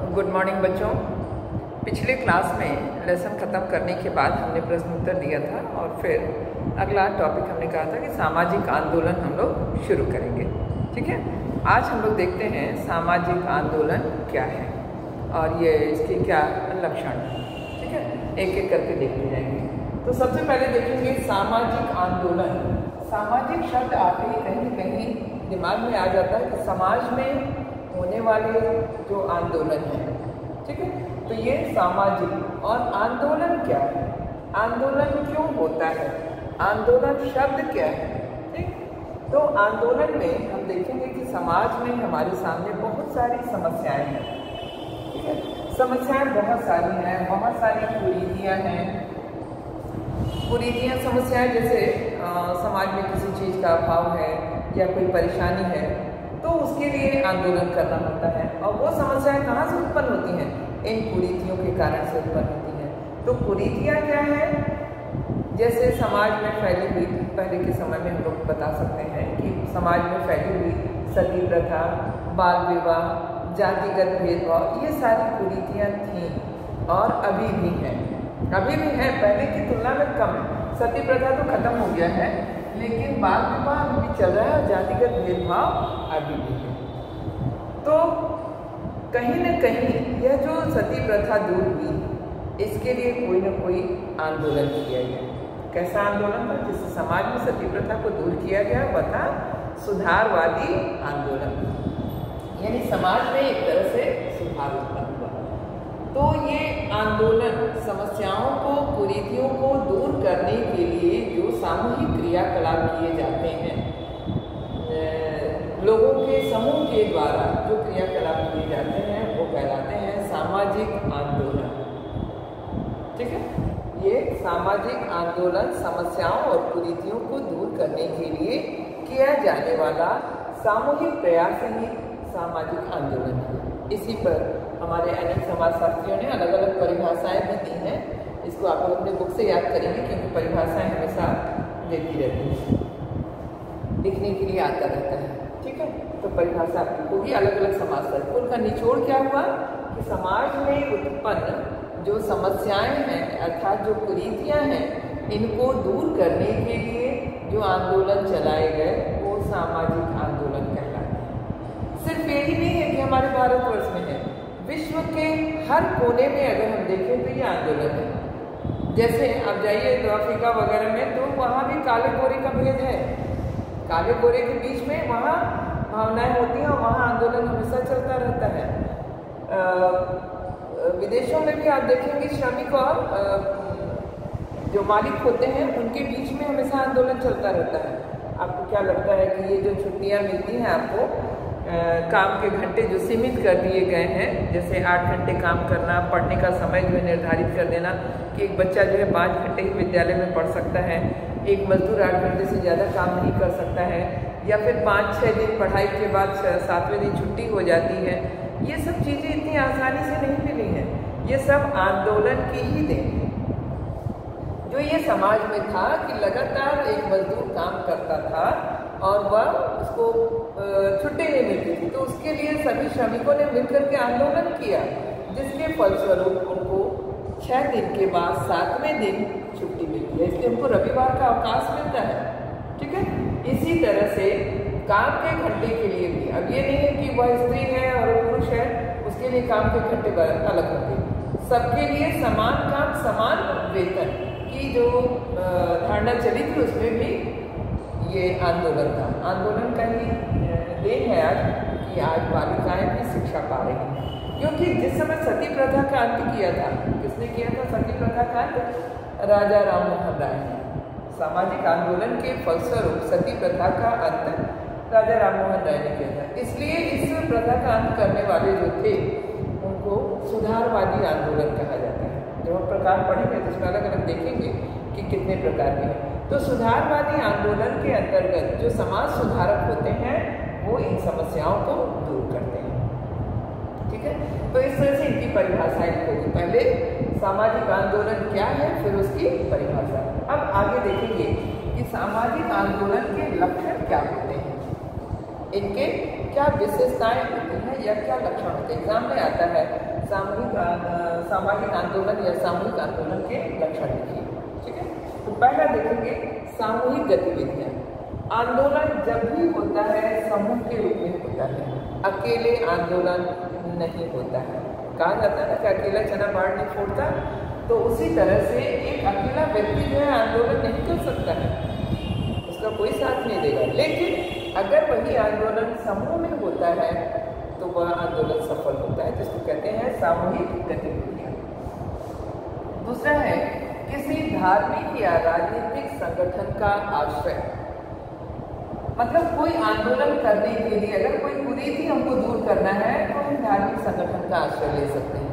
Good morning बच्चों। पिछले class में लेसन ख़त्म करने के बाद हमने प्रश्न उत्तर दिया था और फिर अगला टॉपिक हमने कहा था कि सामाजिक आंदोलन हम लोग शुरू करेंगे। ठीक है, आज हम लोग देखते हैं सामाजिक आंदोलन क्या है और ये इसके क्या लक्षण हैं। ठीक है, एक एक करके देखते जाएंगे। तो सबसे पहले देखेंगे सामाजिक आंदोलन। सामाजिक शब्द आते ही कहीं कहीं दिमाग में आ जाता है कि समाज में होने वाले जो आंदोलन है। ठीक है, तो ये सामाजिक और आंदोलन क्या है, आंदोलन क्यों होता है, आंदोलन शब्द क्या है। ठीक, तो आंदोलन में हम देखेंगे कि समाज में हमारे सामने बहुत सारी समस्याएं हैं। ठीक है, समस्याएं बहुत सारी हैं, बहुत सारी कुरीतियाँ हैं। कुरीतियाँ समस्याएं जैसे समाज में किसी चीज़ का अभाव है या कोई परेशानी है तो उसके लिए आंदोलन करना होता है। और वो समस्याएं कहाँ से उत्पन्न होती हैं, इन कुरीतियों के कारण से उत्पन्न होती हैं। तो कुरीतियाँ क्या है, जैसे समाज में फैली हुई, पहले के समय में हम लोग बता सकते हैं कि समाज में फैली हुई सती प्रथा, बाल विवाह, जातिगत भेदभाव, ये सारी कुरीतियाँ थीं और अभी भी हैं। अभी भी है, पहले की तुलना में कम है। सती प्रथा तो खत्म हो गया है लेकिन बाल विवाह अभी भी चल रहा है और जातिगत भेदभाव अभी भी है। तो कहीं न कहीं यह जो सती प्रथा दूर हुई इसके लिए कोई न कोई आंदोलन किया गया। कैसा आंदोलन था, जिससे समाज में सती प्रथा को दूर किया गया, वह था सुधारवादी आंदोलन। यानी समाज में एक तरह से सुधार उत्पन्न हुआ। तो ये आंदोलन समस्याओं को, कुरीतियों को दूर करने के लिए जो सामूहिक क्रियाकलाप किए जाते हैं, लोगों के समूह के द्वारा जो क्रियाकलाप किए जाते हैं वो कहलाते हैं सामाजिक आंदोलन। ठीक है, ये सामाजिक आंदोलन समस्याओं और कुरीतियों को दूर करने के लिए किया जाने वाला सामूहिक प्रयास ही सामाजिक आंदोलन है। इसी पर हमारे अनेक समाजशास्त्रियों ने अलग अलग परिभाषाएं भी दी हैं। इसको आप लोग अपने बुक से याद करेंगे क्योंकि परिभाषाएं हमेशा देती रहती हैं, लिखने के लिए आता रहता है। ठीक है, तो परिभाषा होगी अलग अलग समाजशास्त्र। उनका निचोड़ क्या हुआ कि समाज में उत्पन्न जो समस्याएं हैं अर्थात जो कुरीतियाँ हैं, इनको दूर करने के लिए जो आंदोलन चलाए गए वो सामाजिक आंदोलन कहलाते हैं। सिर्फ यही नहीं है कि हमारे भारतवर्ष में है, विश्व के हर कोने में अगर हम देखें तो ये आंदोलन है। जैसे आप जाइए तो अफ्रीका वगैरह में तो वहाँ भी काले गोरे का भेद है, काले गोरे के बीच में वहाँ भावनाएं होती हैं और वहाँ आंदोलन हमेशा चलता रहता है। विदेशों में भी आप देखेंगे श्रमिक और जो मालिक होते हैं उनके बीच में हमेशा आंदोलन चलता रहता है। आपको क्या लगता है कि ये जो छुट्टियाँ मिलती हैं आपको, काम के घंटे जो सीमित कर दिए गए हैं, जैसे 8 घंटे काम करना, पढ़ने का समय जो है निर्धारित कर देना कि एक बच्चा जो है 5 घंटे ही विद्यालय में पढ़ सकता है, एक मजदूर 8 घंटे से ज़्यादा काम नहीं कर सकता है, या फिर 5-6 दिन पढ़ाई के बाद 7वें दिन छुट्टी हो जाती है। ये सब चीज़ें इतनी आसानी से नहीं मिली हैं, ये सब आंदोलन की ही देन है। जो ये समाज में था कि लगातार एक मजदूर काम करता था और वह उसको छुट्टी नहीं मिलती थी, तो उसके लिए सभी श्रमिकों ने मिलकर के आंदोलन किया, जिसके फलस्वरूप उनको 6 दिन के बाद 7वें दिन छुट्टी मिलती है। इसलिए उनको रविवार का अवकाश मिलता है। ठीक है, इसी तरह से काम के घंटे के लिए भी अब ये नहीं है कि वह स्त्री है और पुरुष है उसके लिए काम के घंटे अलग होंगे। सबके लिए समान काम समान वेतन की जो धारणा चली थी उसमें भी ये आंदोलन था। आंदोलन का ही देन है आज कि आज बालिकाएं भी शिक्षा पा रही हैं, क्योंकि जिस समय सती प्रथा का अंत किया था, किसने किया था सती प्रथा का अंत? राजा राम मोहन राय ने। सामाजिक आंदोलन के फलस्वरूप सती प्रथा का अंत राजा राम मोहन राय ने किया था। इसलिए इस प्रथा का अंत करने वाले जो थे उनको सुधारवादी आंदोलन कहा जाता है। जब हम प्रकार पढ़ेंगे तो उसमें अलग अलग देखेंगे कि कितने प्रकार के हैं। तो सुधारवादी आंदोलन के अंतर्गत जो समाज सुधारक होते हैं वो इन समस्याओं को दूर करते हैं। ठीक है, तो इस तरह से इनकी परिभाषाएं होगी। पहले सामाजिक आंदोलन क्या है, फिर उसकी परिभाषा। अब आगे देखेंगे कि सामाजिक आंदोलन के लक्षण क्या होते हैं, इनके क्या विशेषताएं होती हैं या क्या लक्षण होते हैं। एग्जाम में आता है सामाजिक आंदोलन या सामूहिक आंदोलन के लक्षण लिखिए। ठीक है, तो पहला देखेंगे सामूहिक गतिविधियां। आंदोलन जब भी होता है समूह के रूप में होता है, अकेले आंदोलन नहीं होता है। कहा जाता है ना कि अकेला चना बाढ़ नहीं फोड़ता, तो उसी तरह से एक अकेला व्यक्ति जो है आंदोलन नहीं कर सकता है, उसका कोई साथ नहीं देगा। लेकिन अगर वही आंदोलन समूह में होता है तो वह आंदोलन सफल होता है, जिसको कहते हैं सामूहिक गतिविधियां। दूसरा है किसी धार्मिक या राजनीतिक संगठन का आश्रय। मतलब कोई आंदोलन करने के लिए अगर कोई कुरीति हमको दूर करना है तो हम धार्मिक संगठन का आश्रय ले सकते हैं।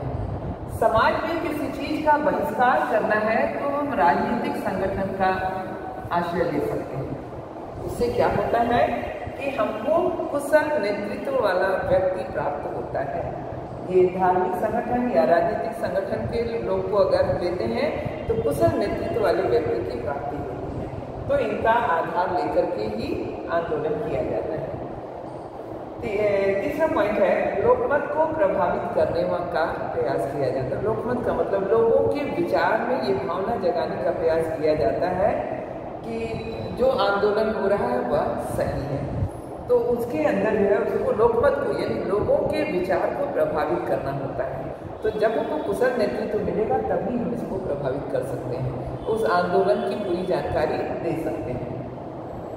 समाज में किसी चीज का बहिष्कार करना है तो हम राजनीतिक संगठन का आश्रय ले सकते हैं। उससे क्या होता है कि हमको कुशल नेतृत्व वाला व्यक्ति प्राप्त होता है। ये धार्मिक संगठन या राजनीतिक संगठन के लोग को अगर लेते हैं तो कुशल नेतृत्व वाले व्यक्ति की प्राप्ति होती है। तो इनका आधार लेकर के ही आंदोलन किया जाता है। तीसरा पॉइंट है लोकमत को प्रभावित करने का प्रयास किया जाता है। लोकमत का मतलब लोगों के विचार में ये भावना जगाने का प्रयास किया जाता है कि जो आंदोलन हो रहा है वह सही है। तो उसके अंदर जो है उसको लोकमत को यानी लोगों के विचार को प्रभावित करना होता है। तो जब हमको कुशल नेतृत्व मिलेगा तभी हम इसको प्रभावित कर सकते हैं, उस आंदोलन की पूरी जानकारी दे सकते हैं।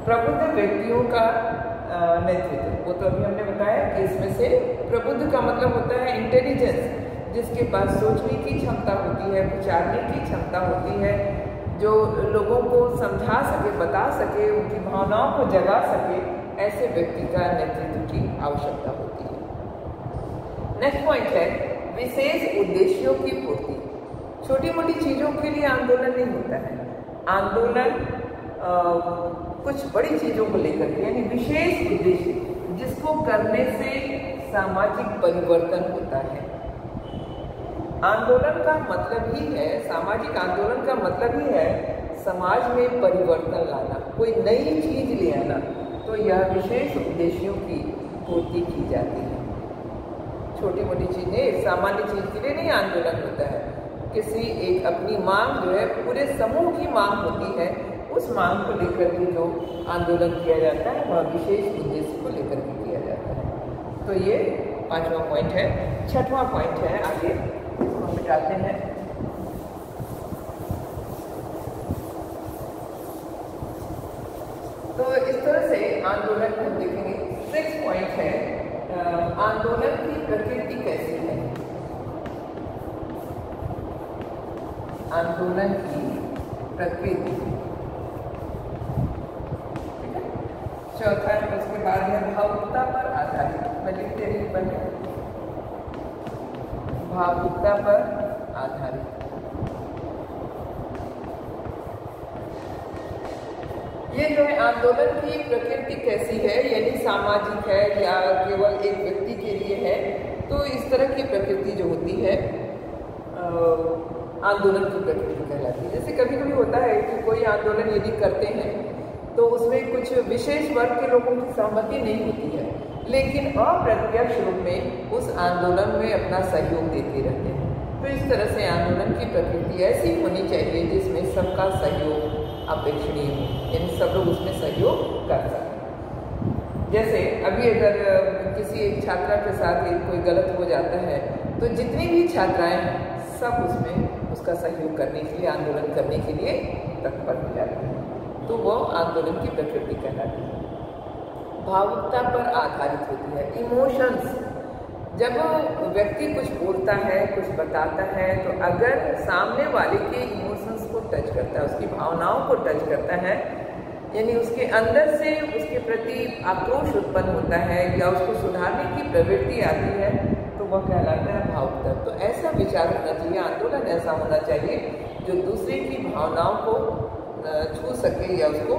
प्रबुद्ध व्यक्तियों का नेतृत्व, वो तो अभी हमने बताया कि इसमें से प्रबुद्ध का मतलब होता है इंटेलिजेंस, जिसके पास सोचने की क्षमता होती है, विचारने की क्षमता होती है, जो लोगों को समझा सके, बता सके, उनकी भावनाओं को जगा सके, ऐसे व्यक्ति का नेतृत्व की आवश्यकता होती है। नेक्स्ट पॉइंट है विशेष उद्देश्यों की पूर्ति। छोटी मोटी चीजों के लिए आंदोलन नहीं होता है, आंदोलन कुछ बड़ी चीजों को लेकर के यानी विशेष उद्देश्य जिसको करने से सामाजिक परिवर्तन होता है। आंदोलन का मतलब ही है, सामाजिक आंदोलन का मतलब ही है समाज में परिवर्तन लाना, कोई नई चीज ले आना। तो यह विशेष उद्देश्यों की पूर्ति की जाती है। छोटी मोटी चीजें, सामान्य चीज के लिए नहीं आंदोलन होता है। किसी एक अपनी मांग जो है पूरे समूह की मांग होती है, उस मांग को लेकर के जो आंदोलन किया जाता है वह विशेष उद्देश्य को लेकर के किया जाता है। तो ये 5वां पॉइंट है। 6वां पॉइंट है, आगे हम मिटाते हैं। तो इस तरह से आंदोलन हम देखेंगे। 6 पॉइंट है आंदोलन की प्रकृति कैसी है। आंदोलन की प्रकृति, चौथा है उसके बाद है भावुकता पर आधारित। मैं लिखते रही बने भावुकता पर आधारित। ये जो है आंदोलन की प्रकृति कैसी है, यानी सामाजिक है या केवल एक व्यक्ति के लिए है। तो इस तरह की प्रकृति जो होती है आंदोलन की प्रकृति कहलाती है। जैसे कभी कभी होता है कि कोई आंदोलन यदि करते हैं तो उसमें कुछ विशेष वर्ग के लोगों की सहमति नहीं होती है, लेकिन अप्रत्यक्ष रूप में उस आंदोलन में अपना सहयोग देते रहते हैं। तो इस तरह से आंदोलन की प्रकृति ऐसी होनी चाहिए जिसमें सबका सहयोग अपेक्षणीय हो, यानी सब लोग उसमें सहयोग कर सकें। जैसे अभी अगर किसी एक छात्रा के साथ कोई गलत हो जाता है तो जितनी भी छात्राएं हैं सब उसमें उसका सहयोग करने के लिए, आंदोलन करने के लिए तत्पर हो जाती हैं। तो वो आंदोलन की प्रकृति कहलाती है। भावुकता पर आधारित होती है, इमोशंस। जब व्यक्ति कुछ बोलता है, कुछ बताता है, तो अगर सामने वाले के इमोशंस को टच करता है, उसकी भावनाओं को टच करता है, यानी उसके अंदर से उसके प्रति आक्रोश उत्पन्न होता है या उसको सुधारने की प्रवृत्ति आती है, तो वह कहलाता है भावुकता। तो ऐसा विचार होना चाहिए, आंदोलन ऐसा होना चाहिए जो दूसरे की भावनाओं को छू सके या उसको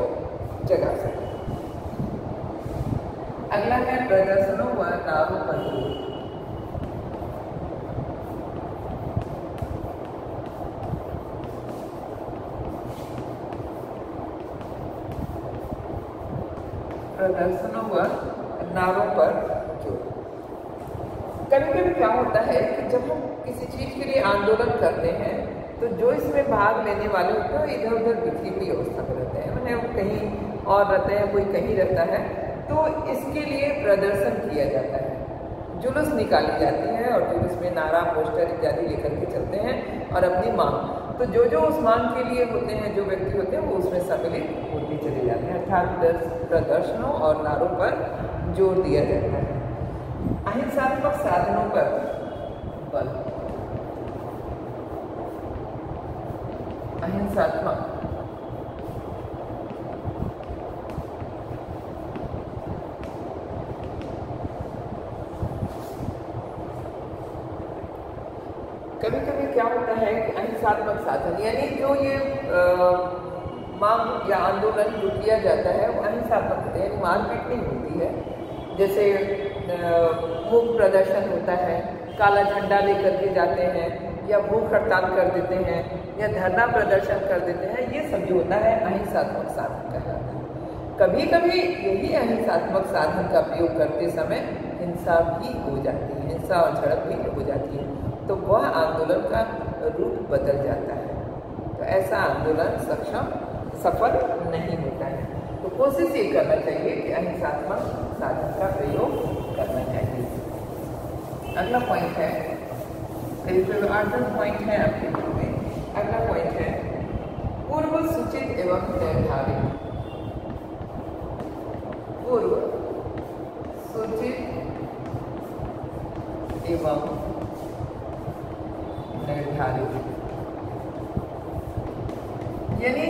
जगा सके। अगला है प्रदर्शनों व नारों पर जोर। प्रदर्शनों व नारों पर जोर। कभी कभी क्या होता है कि जब हम किसी चीज़ के लिए आंदोलन करते हैं तो जो इसमें भाग लेने वाले होते हैं इधर उधर बिखरी हुई अवस्था में रहते हैं, मैंने वो कहीं और रहते हैं, कोई कहीं रहता है। तो इसके लिए प्रदर्शन किया जाता है, जुलूस निकाली जाती है और जुलूस में नारा पोस्टर इत्यादि लेकर के चलते हैं और अपनी मांग, तो जो जो उस मांग के लिए होते हैं, जो व्यक्ति होते हैं वो उसमें सम्मिलित होते चले जाते हैं, अर्थात प्रदर्शनों और नारों पर जोर दिया जाता है। अहिंसात्मक साधनों पर बल, अहिंसात्मक कभी कभी क्या होता है कि अहिंसात्मक साधन यानी जो ये मांग या आंदोलन जो किया जाता है वो अहिंसात्मक होता है, यानी मारपीट नहीं होती है। जैसे मूक प्रदर्शन होता है, काला झंडा लेकर के जाते हैं, या भूख हड़ताल कर देते हैं, या धरना प्रदर्शन कर देते हैं, ये सब जो होता है अहिंसात्मक साधन कहलाता है। कभी कभी यही अहिंसात्मक साधन का प्रयोग करते समय हिंसा भी हो जाती है, हिंसा और झड़प भी हो जाती है, तो वह आंदोलन का रूप बदल जाता है। तो ऐसा आंदोलन सफल नहीं होता है। तो कोशिश ये करना चाहिए कि अहिंसात्मक साधन का प्रयोग करना चाहिए। अगला पॉइंट है, करीब 8-10 पॉइंट है आपके ग्रुप में। अगला पॉइंट है पूर्व सूचित एवं निर्धारित। पूर्व सूचित एवं निर्धारित, यानी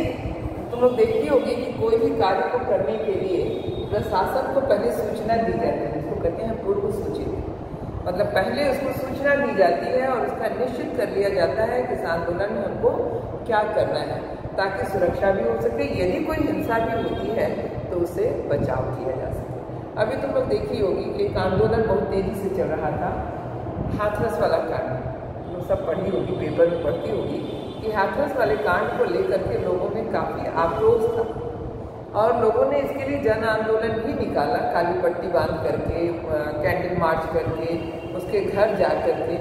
तुम लोग देखी होगी कि कोई भी कार्य को करने के लिए प्रशासन को पहले सूचना दी जाती है, जिसको कहते हैं पूर्व सूचित। मतलब पहले उसको सूचना दी जाती है और उसका निश्चित कर लिया जाता है कि इस आंदोलन में हमको क्या करना है, ताकि सुरक्षा भी हो सके, यदि कोई हिंसा भी होती है तो उसे बचाव किया जा सके। अभी तुम लोग देखी होगी कि एक आंदोलन बहुत तेजी से चल रहा था, हाथरस वाला कांड, तुम सब पढ़ी होगी, पेपर में पढ़ती होगी कि हाथरस वाले कांड को लेकर के लोगों में काफ़ी आक्रोश था और लोगों ने इसके लिए जन आंदोलन भी निकाला, काली पट्टी बांध करके, कैंडल मार्च करके, उसके घर जा करके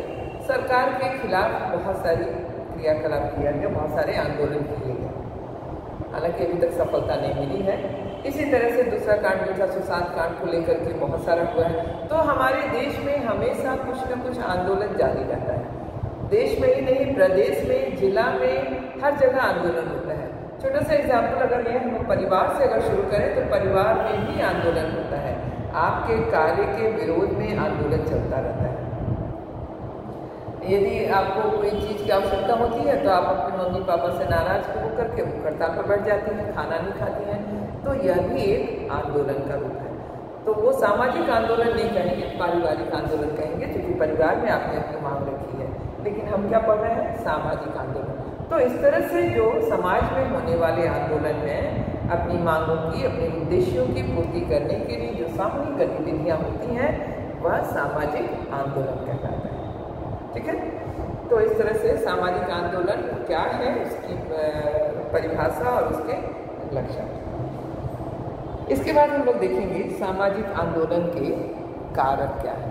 सरकार के खिलाफ बहुत सारी क्रियाकलाप किया गया, बहुत सारे आंदोलन किए गए। हालांकि अभी तक सफलता नहीं मिली है। इसी तरह से दूसरा कांड जो था सुशांत कांड को लेकर के बहुत सारा हुआ है। तो हमारे देश में हमेशा कुछ न कुछ आंदोलन जारी रहता है, देश में ही नहीं, प्रदेश में, जिला में, हर जगह आंदोलन होता है। छोटा सा एग्जाम्पल अगर ये हम परिवार से अगर शुरू करें तो परिवार में भी आंदोलन होता है, आपके कार्य के विरोध में आंदोलन चलता रहता है। यदि आपको कोई चीज़ की आवश्यकता होती है तो आप अपने मम्मी पापा से नाराज होकर के भूख हड़ताल पर बैठ जाती हैं, खाना नहीं खाती हैं, तो यह भी एक आंदोलन का रूप है। तो वो सामाजिक आंदोलन नहीं कहेंगे, पारिवारिक आंदोलन कहेंगे, क्योंकि परिवार में आपने अपनी मांग रखी है। लेकिन हम क्या पढ़ रहे हैं? सामाजिक आंदोलन। तो इस तरह से जो समाज में होने वाले आंदोलन में अपनी मांगों की, अपने उद्देश्यों की पूर्ति करने के लिए जो सामूहिक गतिविधियाँ होती हैं वह सामाजिक आंदोलन कहलाता है। ठीक है, तो इस तरह से सामाजिक आंदोलन क्या है, उसकी परिभाषा और उसके लक्षण। इसके बाद हम लोग देखेंगे सामाजिक आंदोलन के कारक क्या है।